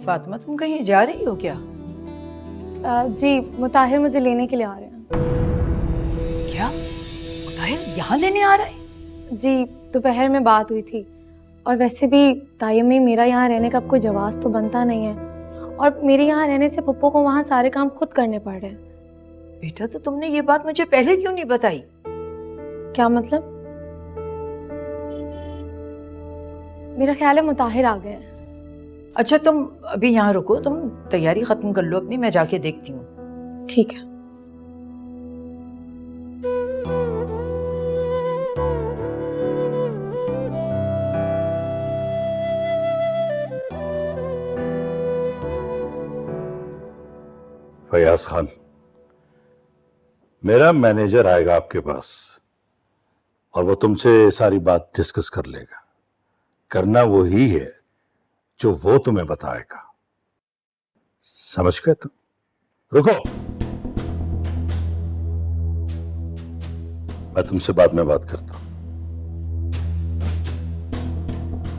फातिमा, तुम कहीं जा रही हो क्या? जी, मुताहिर मुझे लेने के लिए आ रहे हैं। क्या मुताहिर यहाँ लेने आ रहा है? जी, दोपहर में बात हुई थी और वैसे भी तायम्मी मेरा यहाँ रहने का अब कोई जवाब तो बनता नहीं है और मेरे यहाँ रहने से पप्पो को वहाँ सारे काम खुद करने पड़ रहे हैं। बेटा, तो तुमने ये बात मुझे पहले क्यों नहीं बताई? क्या मतलब? मेरा ख्याल है मुताहिर आ गए हैं। अच्छा, तुम अभी यहाँ रुको, तुम तैयारी खत्म कर लो अपनी, मैं जाके देखती हूँ। ठीक है। फयाज खान, मेरा मैनेजर आएगा आपके पास और वो तुमसे सारी बात डिस्कस कर लेगा। करना वो ही है जो वो तुम्हें बताएगा। समझ गए तुम? रुको, मैं तुमसे बाद में बात करता हूं।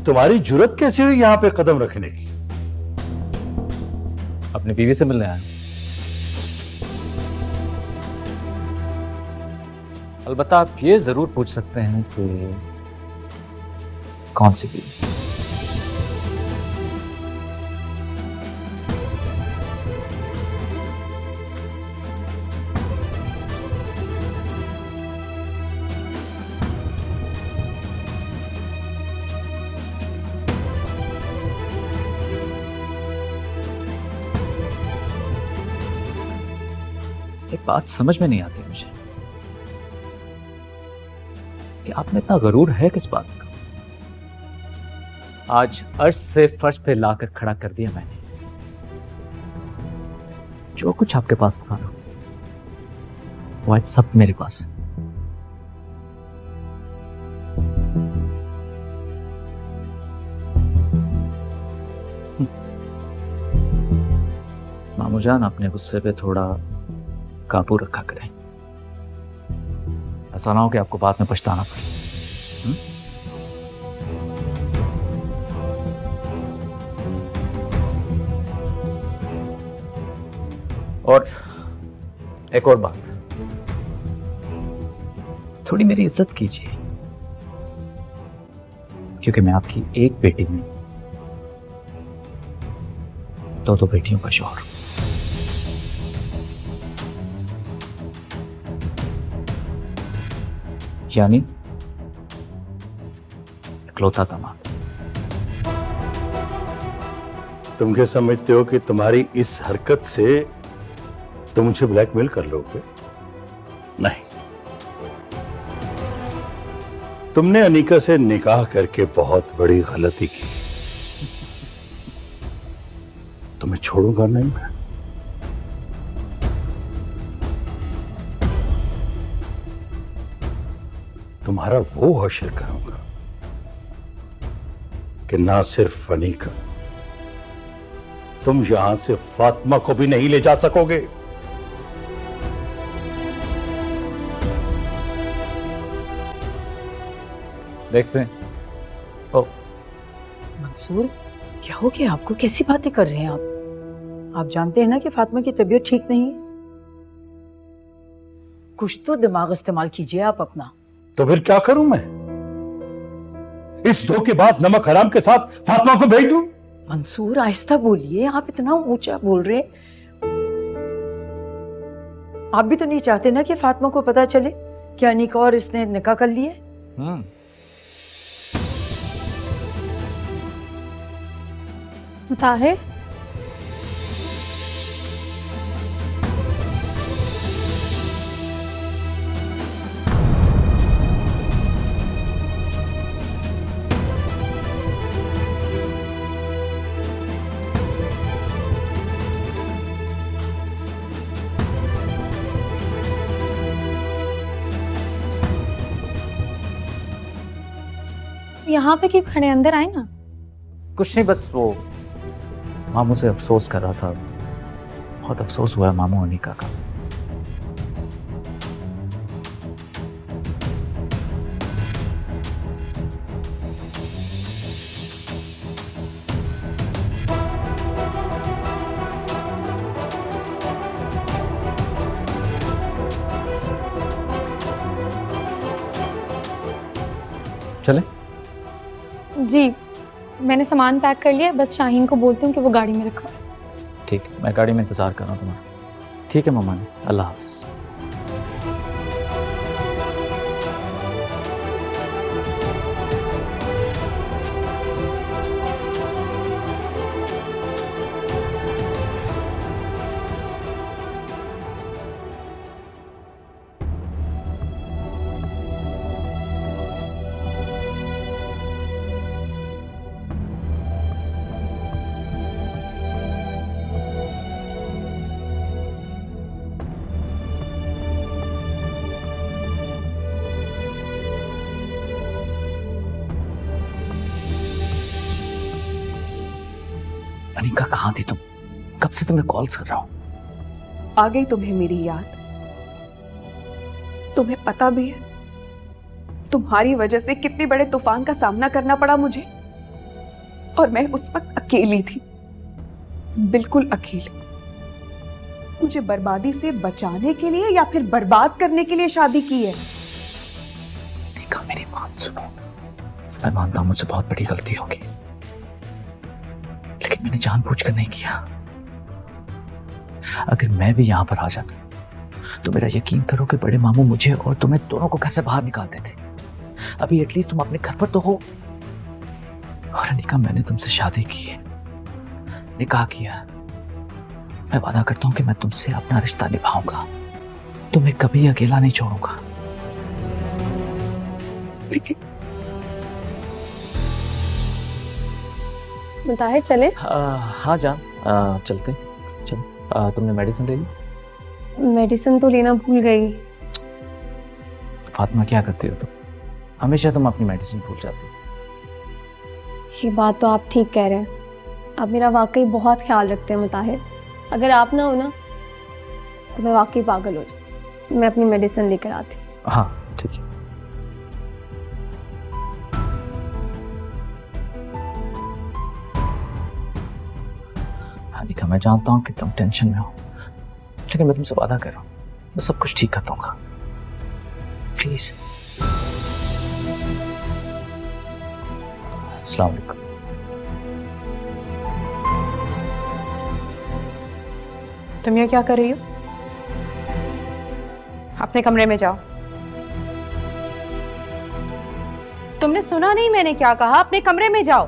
तुम्हारी जुर्रत कैसी हुई यहां पे कदम रखने की? अपनी बीवी से मिलने आया। अलबत्ता आप ये जरूर पूछ सकते हैं कि कौन सी बीवी। एक बात समझ में नहीं आती मुझे कि आप में इतना गरूर है किस बात का। आज अर्श से फर्श पे लाकर खड़ा कर दिया मैंने। जो कुछ आपके पास था ना, वो आज सब मेरे पास है। मामू जान, अपने गुस्से पे थोड़ा काबू रखा करें। ऐसा ना हो कि आपको बाद में पछताना पड़े। और एक और बात, थोड़ी मेरी इज्जत कीजिए, क्योंकि मैं आपकी एक बेटी में दो बेटियों का शौहर हूं। यानी इकलौता दामाद। तुम क्या समझते हो कि तुम्हारी इस हरकत से तुम मुझे ब्लैकमेल कर लोगे? नहीं, तुमने अनीका से निकाह करके बहुत बड़ी गलती की। तुम्हें छोड़ूंगा नहीं मैं। तुम्हारा वो हश्र करूंगा कि ना सिर्फ अनीका, तुम यहां से फातिमा को भी नहीं ले जा सकोगे। देखते हैं। ओ, मंसूर, क्या हो गया आपको? कैसी बातें कर रहे हैं आप जानते हैं ना कि फातिमा की तबीयत ठीक नहीं है। कुछ तो दिमाग इस्तेमाल कीजिए आप अपना। तो फिर क्या करूं मैं? इस धोखेबाज नमक हराम के साथ फातिमा को भेज दूं? मंसूर, आहिस्ता बोलिए, आप इतना ऊंचा बोल रहे। आप भी तो नहीं चाहते ना कि फातिमा को पता चले कि अनीका और इसने निकाह कर लिए। मुताहिर, यहाँ पे क्यों खड़े? अंदर आए ना। कुछ नहीं, बस वो मामू से अफसोस कर रहा था। बहुत अफसोस हुआ है मामू अनीका का। चले? जी, मैंने सामान पैक कर लिया है, बस शाहीन को बोलती हूँ कि वो गाड़ी में रखा। ठीक है, मैं गाड़ी में इंतजार कर रहा हूँ तुम्हारा। ठीक है मम्मा ने, अल्लाह हाफिज। अनिका कहाँ थी तुम? कब से तुम्हें कॉल्स कर रहा हूँ। आ गई तुम्हें मेरी याद? तुम्हें पता भी है तुम्हारी वजह से कितने बड़े तूफान का सामना करना पड़ा मुझे, और मैं उस वक्त अकेली थी, बिल्कुल अकेली। मुझे बर्बादी से बचाने के लिए या फिर बर्बाद करने के लिए शादी की है? अनिका मेरी बात सुनो, मैं मानता हूँ मुझसे बहुत बड़ी गलती होगी, लेकिन मैंने जानबूझकर नहीं किया। अगर मैं भी यहां पर आ जाता तो मेरा यकीन करो कि बड़े मामू मुझे और तुम्हें दोनों को घर से बाहर निकाल देते। अभी एटलीस्ट तुम अपने घर पर तो हो। और अनिका, मैंने तुमसे शादी की है, निकाह किया। मैं वादा करता हूं कि मैं तुमसे अपना रिश्ता निभाऊंगा, तुम्हें कभी अकेला नहीं छोड़ूंगा। मुताहिर चले? हाँ जान, चलते चल। तुमने मेडिसिन ले ली? मेडिसिन तो लेना भूल गई। फातिमा क्या करती हो तुम? हमेशा तुम अपनी मेडिसिन भूल जाती हो। ये बात तो आप ठीक कह रहे हैं, आप मेरा वाकई बहुत ख्याल रखते हैं मुताहिर। अगर आप ना हो ना तो मैं वाकई पागल हो जाऊँ। मैं अपनी मेडिसिन लेकर आती हूँ। हाँ ठीक है। अनिका, मैं जानता हूँ कि तुम टेंशन में हो, लेकिन मैं तुमसे वादा कर रहा हूँ, मैं सब कुछ ठीक कर दूंगा। प्लीज। अस्सलाम वालेकुम। तुम ये क्या कर रही हो? अपने कमरे में जाओ। तुमने सुना नहीं मैंने क्या कहा? अपने कमरे में जाओ।